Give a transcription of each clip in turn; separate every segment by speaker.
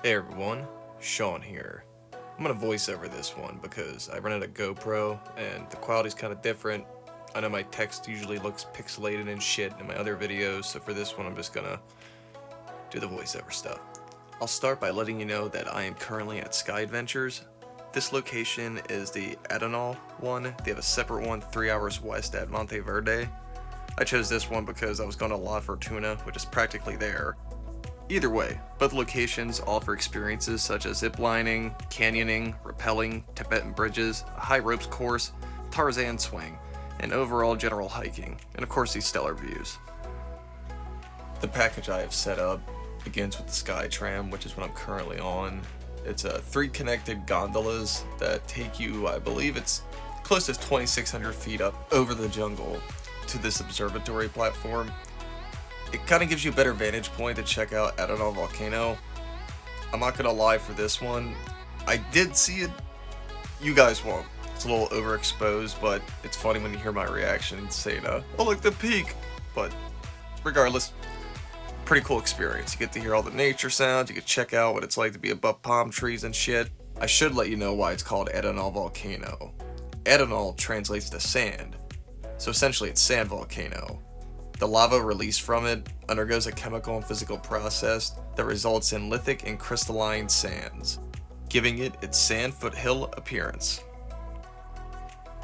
Speaker 1: Hey everyone, Sean here. I'm gonna voice over this one because I rented a GoPro and the quality's kind of different. I know my text usually looks pixelated and shit in my other videos, so for this one I'm just gonna do the voiceover stuff. I'll start by letting you know that I am currently at Sky Adventures. This location is the Arenal one. They have a separate one 3 hours west at Monteverde. I chose this one because I was going to La Fortuna, which is practically there. Either way, both locations offer experiences such as ziplining, canyoning, rappelling, Tibetan bridges, a high ropes course, Tarzan swing, and overall general hiking, and of course these stellar views. The package I have set up begins with the Sky Tram, which is what I'm currently on. It's 3 connected gondolas that take you, I believe it's close to 2,600 feet up over the jungle to this observatory platform. It kind of gives you a better vantage point to check out Arenal volcano. I'm not gonna lie, for this one, I did see it. You guys won't. It's a little overexposed, but it's funny when you hear my reaction saying, oh look, the peak. But regardless, pretty cool experience. You get to hear all the nature sounds, you can check out what it's like to be above palm trees and shit. I should let you know why it's called Arenal volcano. Arenal translates to sand, so essentially it's sand volcano. The lava released from it undergoes a chemical and physical process that results in lithic and crystalline sands, giving it its sand foothill appearance.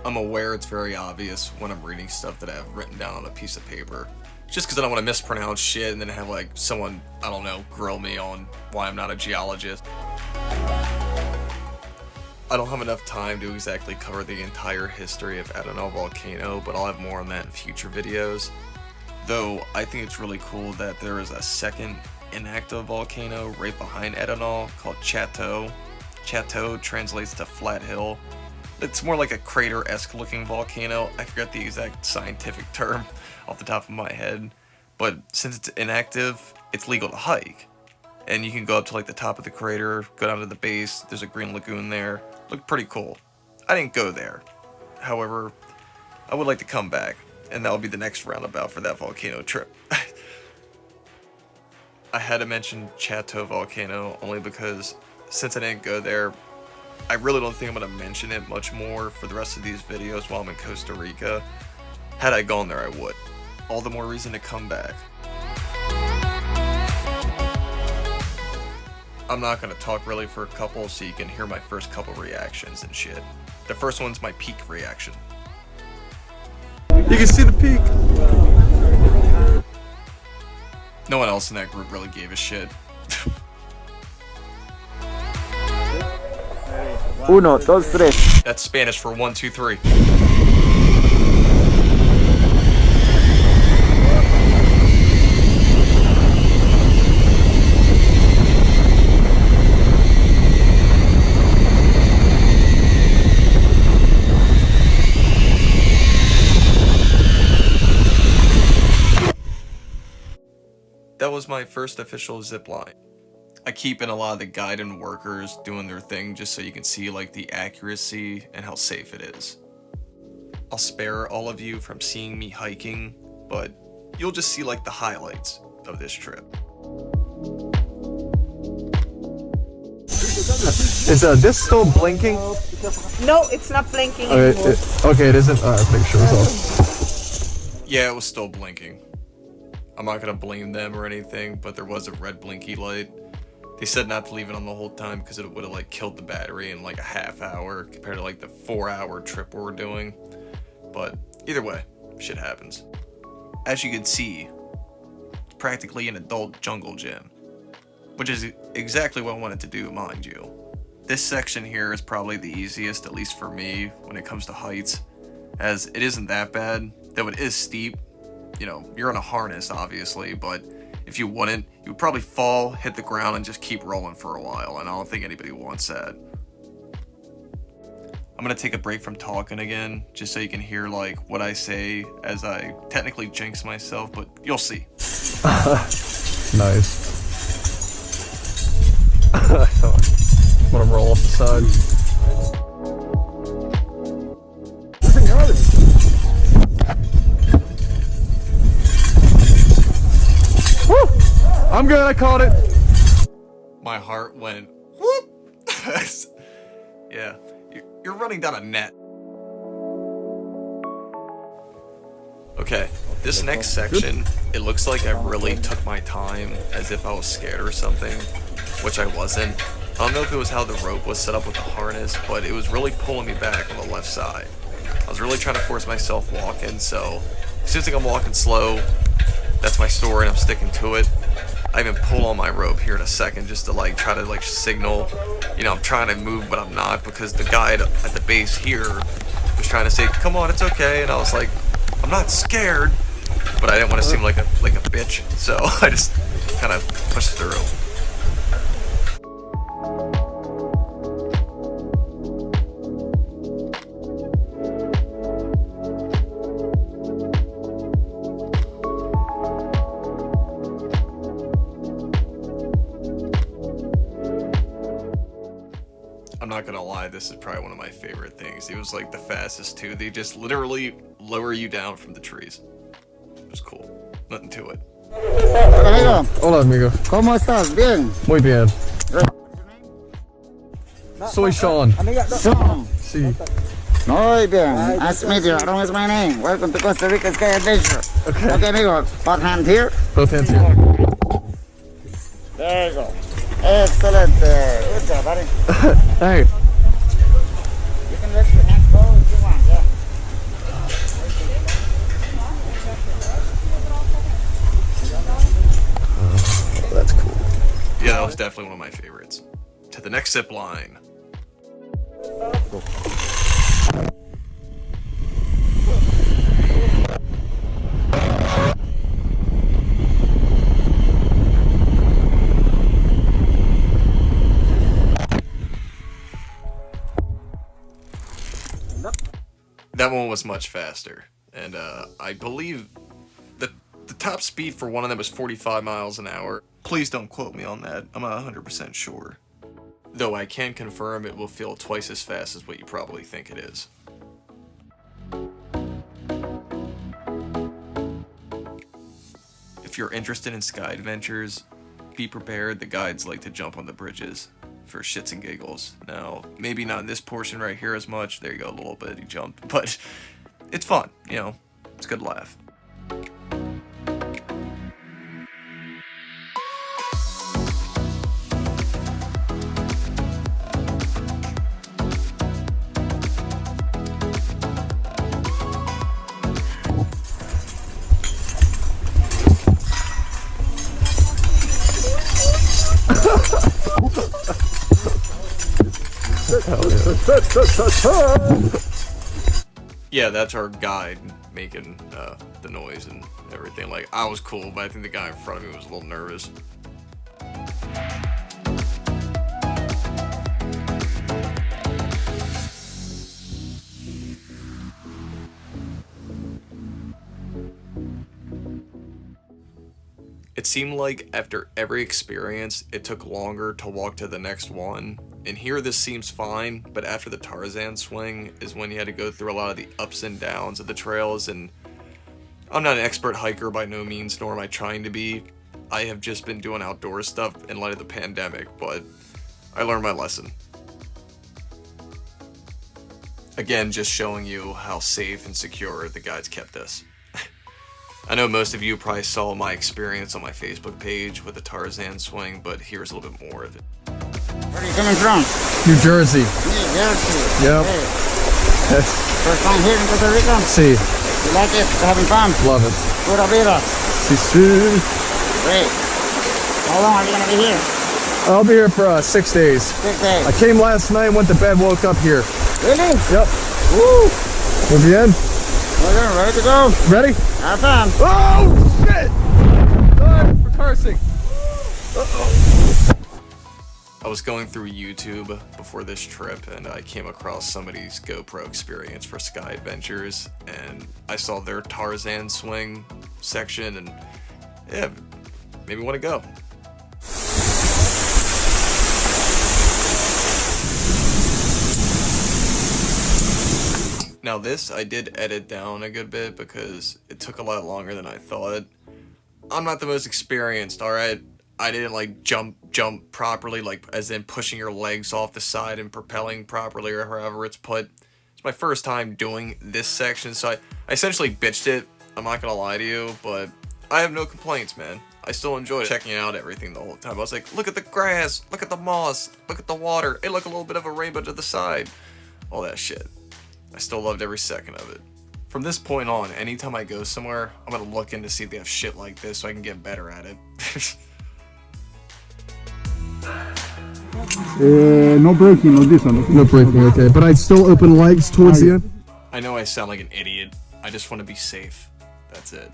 Speaker 1: I'm aware it's very obvious when I'm reading stuff that I have written down on a piece of paper, just because I don't want to mispronounce shit and then have like someone, I don't know, grill me on why I'm not a geologist. I don't have enough time to exactly cover the entire history of Arenal volcano, but I'll have more on that in future videos. Though I think it's really cool that there is a second inactive volcano right behind Arenal called Chateau. Chateau translates to flat hill. It's more like a crater-esque looking volcano. I forget the exact scientific term off the top of my head, but since it's inactive, it's legal to hike. And you can go up to like the top of the crater, go down to the base, there's a green lagoon there. Looked pretty cool. I didn't go there. However, I would like to come back, and that will be the next roundabout for that volcano trip. I had to mention Chateau volcano only because since I didn't go there, I really don't think I'm going to mention it much more for the rest of these videos while I'm in Costa Rica. Had I gone there, I would. All the more reason to come back. I'm not going to talk really for a couple so you can hear my first couple reactions and shit. The first one's my peak reaction.
Speaker 2: You can see the peak.
Speaker 1: No one else in that group really gave a shit.
Speaker 2: Uno, dos, tres.
Speaker 1: That's Spanish for 1, 2, 3. That was my first official zipline. I keep in a lot of the guide and workers doing their thing just so you can see like the accuracy and how safe it is. I'll spare all of you from seeing me hiking, but you'll just see like the highlights of this trip.
Speaker 2: Is this still blinking?
Speaker 3: No, it's not blinking
Speaker 2: Okay,
Speaker 3: anymore.
Speaker 2: it isn't. Alright, make sure it's off.
Speaker 1: Yeah, it was still blinking. I'm not gonna blame them or anything, but there was a red blinky light. They said not to leave it on the whole time because it would have like killed the battery in like a half hour compared to like the 4-hour trip we're doing. But either way, shit happens. As you can see, it's practically an adult jungle gym, which is exactly what I wanted to do, mind you. This section here is probably the easiest, at least for me, when it comes to heights, as it isn't that bad, though it is steep. You know, you're in a harness, obviously, but if you wouldn't, you would probably fall, hit the ground, and just keep rolling for a while, and I don't think anybody wants that. I'm gonna take a break from talking again, just so you can hear, like, what I say as I technically jinx myself, but you'll see.
Speaker 2: Nice. I'm gonna roll off the side. I'm good, I caught it.
Speaker 1: My heart went whoop. Yeah, you're running down a net. Okay, this next section, it looks like I really took my time as if I was scared or something, which I wasn't. I don't know if it was how the rope was set up with the harness, but it was really pulling me back on the left side. I was really trying to force myself walking, so it seems like I'm walking slow. That's my story and I'm sticking to it. I even pull on my rope here in a second just to like try to like signal, you know, I'm trying to move but I'm not, because the guide at the base here was trying to say, come on, it's okay, and I was like, I'm not scared, but I didn't want to seem like a bitch, so I just kind of pushed through. I'm not gonna lie, this is probably one of my favorite things. It was like the fastest too. They just literally lower you down from the trees. It was cool. Nothing to it.
Speaker 4: Hola, amigo.
Speaker 2: Hola, amigo.
Speaker 4: ¿Cómo estás? Bien.
Speaker 2: Muy bien. Soy Sean.
Speaker 4: Sean.
Speaker 2: Sí.
Speaker 4: Muy bien. Nice to meet you. Arenal is my name. Welcome to Costa Rica Sky Adventure. Okay, amigo. Both hands here.
Speaker 2: Both hands here.
Speaker 4: There you go. Excellent. Good job, buddy.
Speaker 2: Hey.
Speaker 4: You can let your hands go if you want, yeah.
Speaker 2: That's cool.
Speaker 1: Yeah, that was definitely one of my favorites. To the next zip line. That one was much faster, and I believe the top speed for one of them was 45 miles an hour. Please don't quote me on that, I'm not 100% sure. Though I can confirm it will feel twice as fast as what you probably think it is. If you're interested in sky adventures, be prepared, the guides like to jump on the bridges for shits and giggles. Now, maybe not in this portion right here as much, there you go, a little bit, he jumped, but it's fun, you know, it's a good laugh. Yeah, that's our guide making the noise and everything. Like, I was cool, but I think the guy in front of me was a little nervous. It seemed like after every experience, it took longer to walk to the next one. And here this seems fine, but after the Tarzan swing is when you had to go through a lot of the ups and downs of the trails, and I'm not an expert hiker by no means, nor am I trying to be. I have just been doing outdoor stuff in light of the pandemic, but I learned my lesson. Again, just showing you how safe and secure the guides kept us. I know most of you probably saw my experience on my Facebook page with the Tarzan swing, but here's a little bit more of it.
Speaker 4: Where are you coming from?
Speaker 2: New Jersey.
Speaker 4: New Jersey.
Speaker 2: Yep.
Speaker 4: Hey. First time here in Costa Rica?
Speaker 2: See.
Speaker 4: You like it? Having fun?
Speaker 2: Love it.
Speaker 4: Pura vida.
Speaker 2: See.
Speaker 4: Great. How long are you going to be here?
Speaker 2: I'll be here for 6 days.
Speaker 4: 6 days.
Speaker 2: I came last night, went to bed, woke up here.
Speaker 4: Really?
Speaker 2: Yep.
Speaker 4: Woo!
Speaker 2: Muy bien.
Speaker 4: Okay, ready to go?
Speaker 2: Ready?
Speaker 4: Have fun.
Speaker 2: Oh, shit! Sorry for cursing. Uh-oh.
Speaker 1: I was going through YouTube before this trip and I came across somebody's GoPro experience for Sky Adventures, and I saw their Tarzan swing section and yeah, maybe want to go. Now this I did edit down a good bit because it took a lot longer than I thought. I'm not the most experienced, alright? I didn't like jump properly, like as in pushing your legs off the side and propelling properly or however it's put. It's my first time doing this section, so I essentially bitched it. I'm not gonna lie to you, but I have no complaints, man. I still enjoyed checking out everything the whole time. I was like, look at the grass, look at the moss, look at the water. Hey, look, a little bit of a rainbow to the side. All that shit. I still loved every second of it. From this point on, anytime I go somewhere, I'm gonna look in to see if they have shit like this so I can get better at it.
Speaker 5: No braking on this one.
Speaker 2: No braking, okay. But I'd still open legs towards the end?
Speaker 1: I know I sound like an idiot. I just want to be safe. That's it.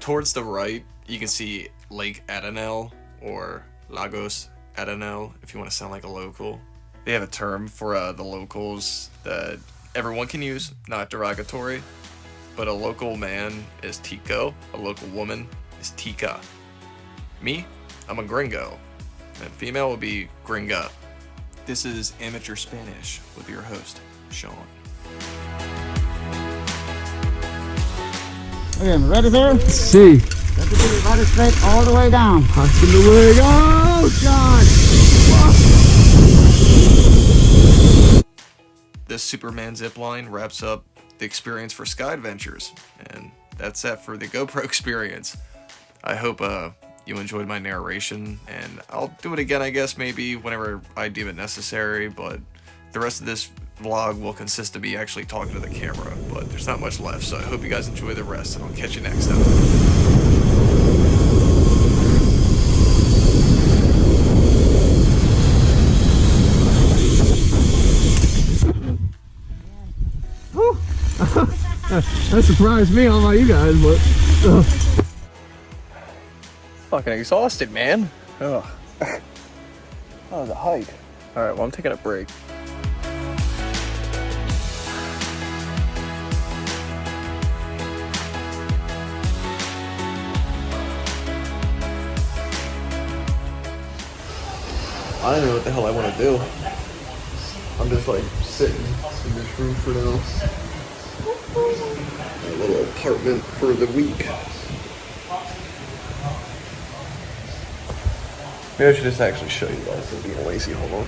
Speaker 1: Towards the right, you can see Lake Arenal, or Lagos Arenal, if you want to sound like a local. They have a term for the locals that everyone can use, not derogatory. But a local man is tico, a local woman is tica. Me, I'm a gringo, and female would be gringa. This is Amateur Spanish with your host, Sean.
Speaker 4: Okay, ready, sir?
Speaker 2: See.
Speaker 4: Let the baby rudder straight all the way down.
Speaker 2: Hawks in the way. Oh, God!
Speaker 1: This Superman zipline wraps up the experience for Sky Adventures, and that's that for the GoPro experience. I hope you enjoyed my narration, and I'll do it again, I guess, maybe whenever I deem it necessary, but the rest of this vlog will consist of me actually talking to the camera, but there's not much left, so I hope you guys enjoy the rest, and I'll catch you next time.
Speaker 2: That surprised me, I don't know you guys, but...
Speaker 1: Fucking exhausted, man. Ugh. That was a hike. Alright, well, I'm taking a break. I don't know what the hell I want to do. I'm just like sitting in this room for now. A little apartment for the week. Maybe I should just actually show you guys instead of being lazy. Hold on.